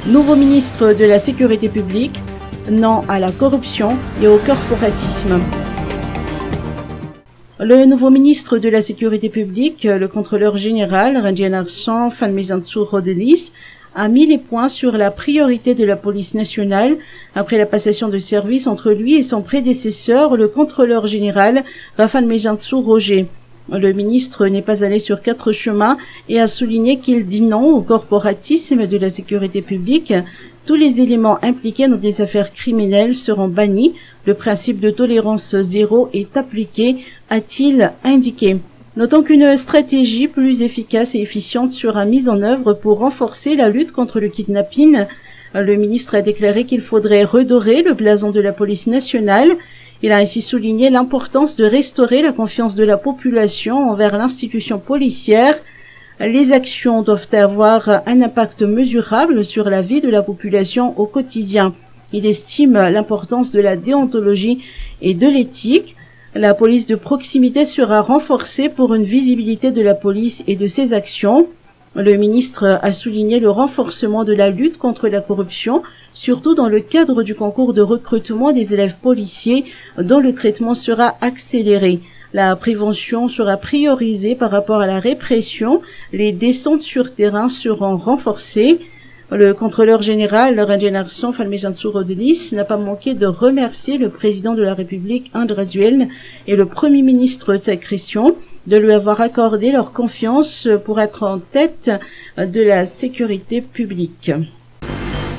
Nouveau ministre de la Sécurité publique, non à la corruption et au corporatisme. Le nouveau ministre de la Sécurité publique, le contrôleur général, Ranjanarson Fanmezantsu Rodelis, a mis les points sur la priorité de la police nationale après la passation de service entre lui et son prédécesseur, le contrôleur général, Fanmezantsu Roger. Le ministre n'est pas allé sur 4 chemins et a souligné qu'il dit non au corporatisme de la sécurité publique. Tous les éléments impliqués dans des affaires criminelles seront bannis. Le principe de tolérance zéro est appliqué, a-t-il indiqué. Notons qu'une stratégie plus efficace et efficiente sera mise en œuvre pour renforcer la lutte contre le kidnapping. Le ministre a déclaré qu'il faudrait redorer le blason de la police nationale. Il a ainsi souligné l'importance de restaurer la confiance de la population envers l'institution policière. Les actions doivent avoir un impact mesurable sur la vie de la population au quotidien. Il estime l'importance de la déontologie et de l'éthique. La police de proximité sera renforcée pour une visibilité de la police et de ses actions. Le ministre a souligné le renforcement de la lutte contre la corruption, surtout dans le cadre du concours de recrutement des élèves policiers, dont le traitement sera accéléré. La prévention sera priorisée par rapport à la répression. Les descentes sur terrain seront renforcées. Le contrôleur général, Ranjanarson Fanmezantsu Rodelis, n'a pas manqué de remercier le président de la République, André Azuel, et le premier ministre Tsai Christian de lui avoir accordé leur confiance pour être en tête de la sécurité publique.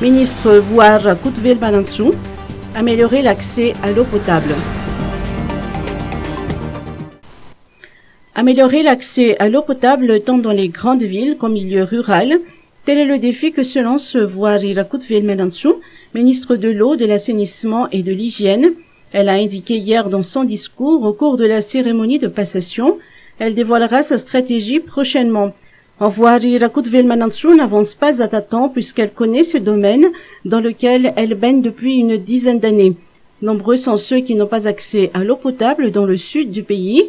Ministre Voir Kutvel Manantsu, améliorer l'accès à l'eau potable. Améliorer l'accès à l'eau potable tant dans les grandes villes qu'en milieu rural, tel est le défi que se lance Voir Kutvel Manantsu, ministre de l'eau, de l'assainissement et de l'hygiène. Elle a indiqué hier dans son discours au cours de la cérémonie de passation. Elle dévoilera sa stratégie prochainement. Voir Kutvel Manantsu n'avance pas à tâtons puisqu'elle connaît ce domaine dans lequel elle baigne depuis une dizaine d'années. Nombreux sont ceux qui n'ont pas accès à l'eau potable dans le sud du pays.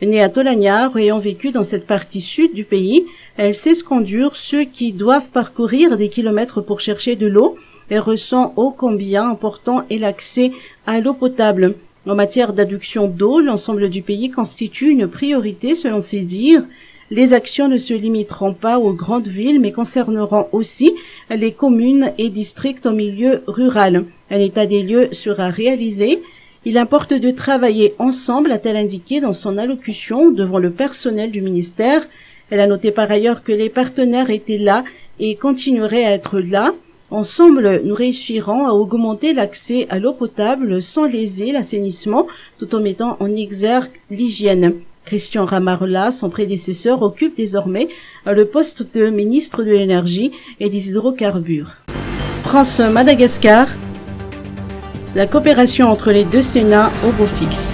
Née à Tolagnar et ayant vécu dans cette partie sud du pays, elle sait ce qu'endurent ceux qui doivent parcourir des kilomètres pour chercher de l'eau et ressent ô combien important est l'accès à l'eau potable. En matière d'adduction d'eau, l'ensemble du pays constitue une priorité selon ses dires. Les actions ne se limiteront pas aux grandes villes mais concerneront aussi les communes et districts en milieu rural. Un état des lieux sera réalisé. Il importe de travailler ensemble, a-t-elle indiqué dans son allocution devant le personnel du ministère. Elle a noté par ailleurs que les partenaires étaient là et continueraient à être là. Ensemble, nous réussirons à augmenter l'accès à l'eau potable sans léser l'assainissement tout en mettant en exergue l'hygiène. Christian Ramarla, son prédécesseur, occupe désormais le poste de ministre de l'énergie et des hydrocarbures. France-Madagascar. La coopération entre les deux Sénats au beau fixe.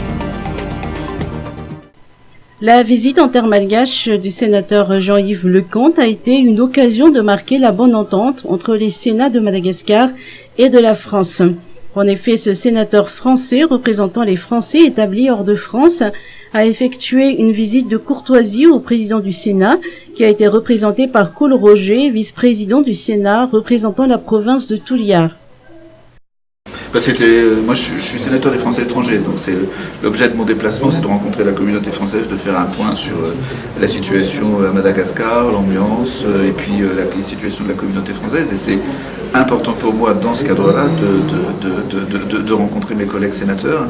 La visite en terre malgache du sénateur Jean-Yves Lecomte a été une occasion de marquer la bonne entente entre les Sénats de Madagascar et de la France. En effet, ce sénateur français représentant les Français établis hors de France a effectué une visite de courtoisie au président du Sénat qui a été représenté par Koul Roger, vice-président du Sénat représentant la province de Toliara. Moi je suis sénateur des Français étrangers, donc c'est l'objet de mon déplacement, c'est de rencontrer la communauté française, de faire un point sur la situation à Madagascar, l'ambiance, et puis la situation de la communauté française. Et c'est important pour moi dans ce cadre-là de rencontrer mes collègues sénateurs.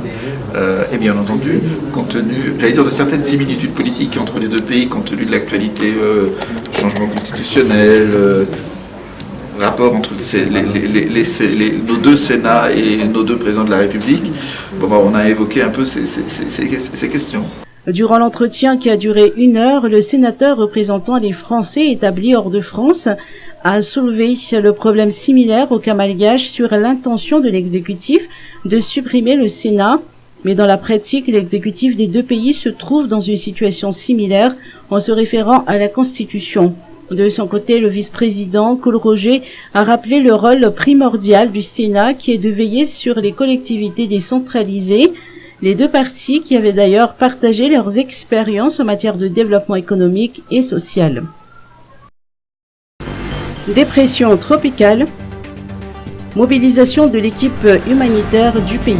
Et bien entendu, compte tenu, j'allais dire, de certaines similitudes politiques entre les deux pays, compte tenu de l'actualité, changement constitutionnel, rapport entre nos deux Sénats et nos deux présidents de la République, on a évoqué un peu ces questions. Durant l'entretien qui a duré 1 heure, le sénateur représentant les Français établis hors de France a soulevé le problème similaire au cas malgache sur l'intention de l'exécutif de supprimer le Sénat. Mais dans la pratique, l'exécutif des deux pays se trouve dans une situation similaire en se référant à la Constitution. De son côté, le vice-président Koul Roger a rappelé le rôle primordial du Sénat qui est de veiller sur les collectivités décentralisées. Les deux parties qui avaient d'ailleurs partagé leurs expériences en matière de développement économique et social. Dépression tropicale, Mobilisation de l'équipe humanitaire du pays.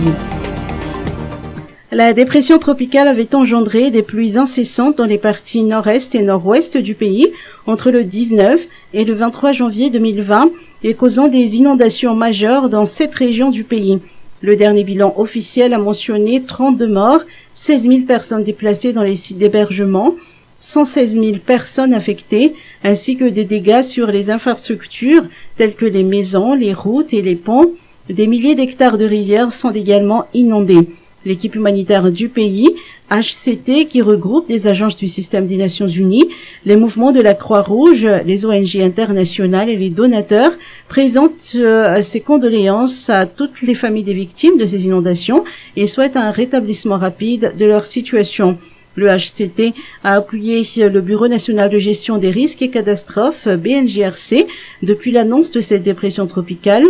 La dépression tropicale avait engendré des pluies incessantes dans les parties nord-est et nord-ouest du pays entre le 19 et le 23 janvier 2020 et causant des inondations majeures dans 7 régions du pays. Le dernier bilan officiel a mentionné 32 morts, 16 000 personnes déplacées dans les sites d'hébergement, 116 000 personnes affectées, ainsi que des dégâts sur les infrastructures telles que les maisons, les routes et les ponts. Des milliers d'hectares de rizières sont également inondés. L'équipe humanitaire du pays, HCT, qui regroupe des agences du système des Nations Unies, les mouvements de la Croix-Rouge, les ONG internationales et les donateurs, présente ses condoléances à toutes les familles des victimes de ces inondations et souhaite un rétablissement rapide de leur situation. Le HCT a appuyé le Bureau national de gestion des risques et catastrophes, BNGRC, depuis l'annonce de cette dépression tropicale.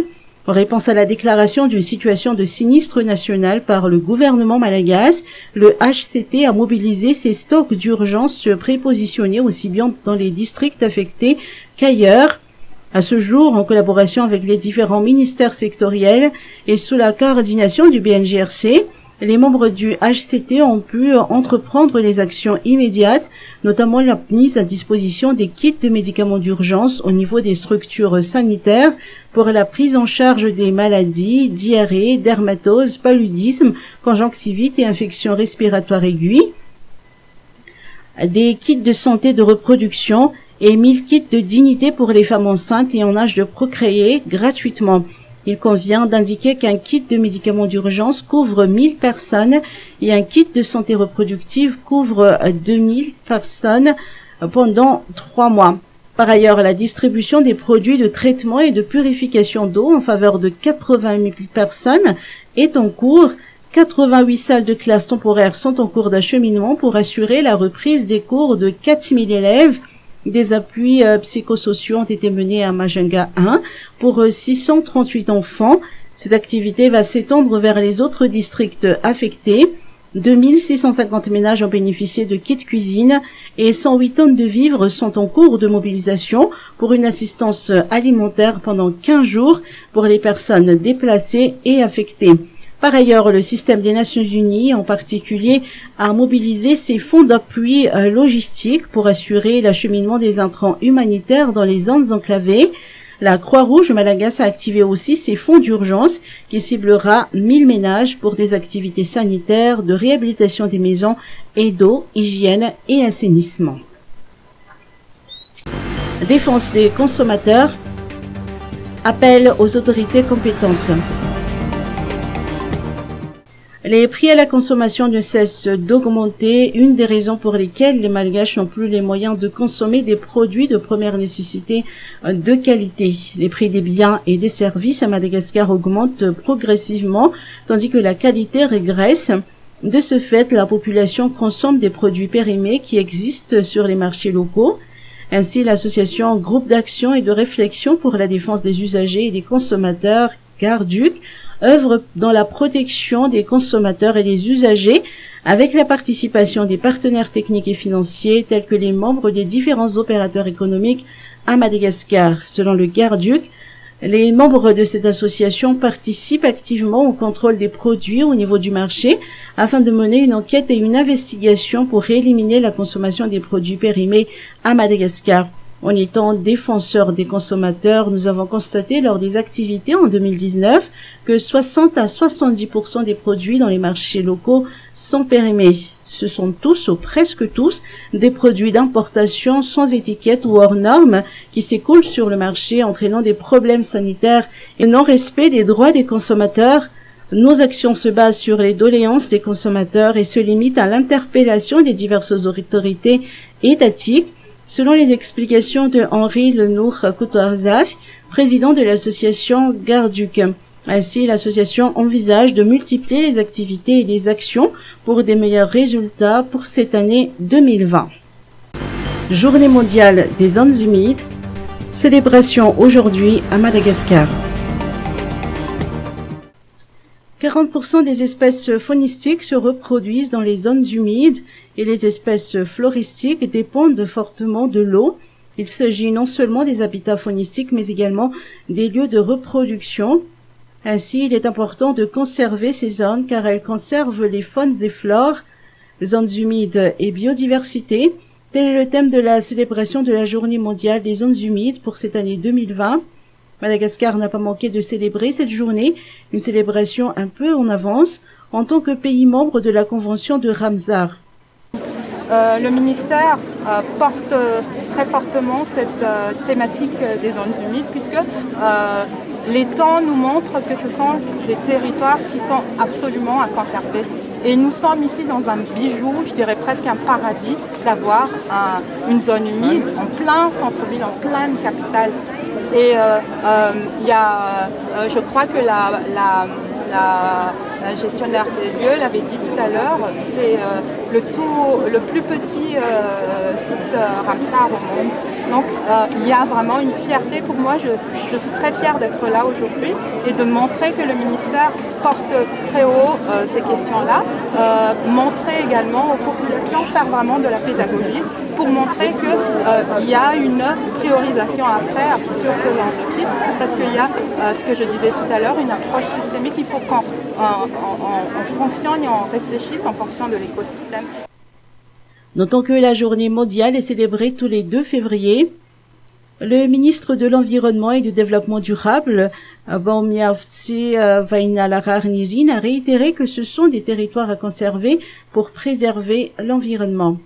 En réponse à la déclaration d'une situation de sinistre national par le gouvernement malagasy, le HCT a mobilisé ses stocks d'urgence prépositionnés aussi bien dans les districts affectés qu'ailleurs. À ce jour, en collaboration avec les différents ministères sectoriels et sous la coordination du BNGRC, les membres du HCT ont pu entreprendre les actions immédiates, notamment la mise à disposition des kits de médicaments d'urgence au niveau des structures sanitaires pour la prise en charge des maladies, diarrhée, dermatose, paludisme, conjonctivite et infections respiratoires aiguës, des kits de santé de reproduction et 1000 kits de dignité pour les femmes enceintes et en âge de procréer gratuitement. Il convient d'indiquer qu'un kit de médicaments d'urgence couvre 1000 personnes et un kit de santé reproductive couvre 2000 personnes pendant 3 mois. Par ailleurs, la distribution des produits de traitement et de purification d'eau en faveur de 80 000 personnes est en cours. 88 salles de classe temporaires sont en cours d'acheminement pour assurer la reprise des cours de 4000 élèves. Des appuis psychosociaux ont été menés à Majunga 1 pour 638 enfants. Cette activité va s'étendre vers les autres districts affectés. 2650 ménages ont bénéficié de kits cuisine et 108 tonnes de vivres sont en cours de mobilisation pour une assistance alimentaire pendant 15 jours pour les personnes déplacées et affectées. Par ailleurs, le système des Nations Unies, en particulier, a mobilisé ses fonds d'appui logistique pour assurer l'acheminement des intrants humanitaires dans les zones enclavées. La Croix-Rouge Malagasy a activé aussi ses fonds d'urgence qui ciblera 1000 ménages pour des activités sanitaires, de réhabilitation des maisons et d'eau, hygiène et assainissement. Défense des consommateurs. Appel aux autorités compétentes. Les prix à la consommation ne cessent d'augmenter, une des raisons pour lesquelles les Malgaches n'ont plus les moyens de consommer des produits de première nécessité de qualité. Les prix des biens et des services à Madagascar augmentent progressivement, tandis que la qualité régresse. De ce fait, la population consomme des produits périmés qui existent sur les marchés locaux. Ainsi, l'association Groupe d'action et de réflexion pour la défense des usagers et des consommateurs, GARDUC, œuvre dans la protection des consommateurs et des usagers avec la participation des partenaires techniques et financiers tels que les membres des différents opérateurs économiques à Madagascar. Selon le GARDUC, les membres de cette association participent activement au contrôle des produits au niveau du marché afin de mener une enquête et une investigation pour éliminer la consommation des produits périmés à Madagascar. En étant défenseurs des consommateurs, nous avons constaté lors des activités en 2019 que 60 à 70% des produits dans les marchés locaux sont périmés. Ce sont tous ou presque tous des produits d'importation sans étiquette ou hors normes qui s'écoulent sur le marché entraînant des problèmes sanitaires et non-respect des droits des consommateurs. Nos actions se basent sur les doléances des consommateurs et se limitent à l'interpellation des diverses autorités étatiques. Selon les explications de Henri Lenour Koutorzaf, président de l'association GARDUC. Ainsi, l'association envisage de multiplier les activités et les actions pour des meilleurs résultats pour cette année 2020. Journée mondiale des zones humides. Célébration aujourd'hui à Madagascar. 40% des espèces faunistiques se reproduisent dans les zones humides et les espèces floristiques dépendent fortement de l'eau Il s'agit non seulement des habitats faunistiques, mais également des lieux de reproduction. Ainsi, il est important de conserver ces zones car elles conservent les faunes et flores, zones humides et biodiversité. Tel est le thème de la célébration de la Journée mondiale des zones humides pour cette année 2020. Madagascar n'a pas manqué de célébrer cette journée, une célébration un peu en avance, en tant que pays membre de la Convention de Ramsar. Le ministère porte très fortement cette thématique des zones humides puisque les temps nous montrent que ce sont des territoires qui sont absolument à conserver. Et nous sommes ici dans un bijou, je dirais presque un paradis, d'avoir une zone humide en plein centre-ville, en pleine capitale. Et je crois que la gestionnaire des lieux l'avait dit tout à l'heure, c'est le plus petit site Ramsar au monde. Donc il y a vraiment une fierté pour moi, je suis très fière d'être là aujourd'hui et de montrer que le ministère porte très haut ces questions-là, montrer également aux populations, faire vraiment de la pédagogie pour montrer qu'il y a une priorisation à faire sur ce genre de site parce qu'il y a, ce que je disais tout à l'heure, une approche systémique, il faut qu'on fonctionne et on réfléchisse en fonction de l'écosystème. Notons que la journée mondiale est célébrée tous les 2 février. Le ministre de l'Environnement et du Développement durable, Baumiavtsi Vainalarar-Nijin, a réitéré que ce sont des territoires à conserver pour préserver l'environnement.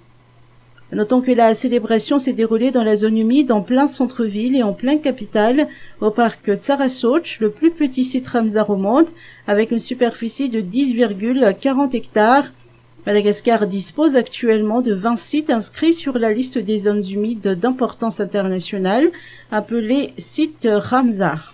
Notons que la célébration s'est déroulée dans la zone humide en plein centre-ville et en plein capitale, au parc Tsarasoch, le plus petit site Ramsar au monde, avec une superficie de 10,40 hectares. Madagascar dispose actuellement de 20 sites inscrits sur la liste des zones humides d'importance internationale, appelés sites Ramsar.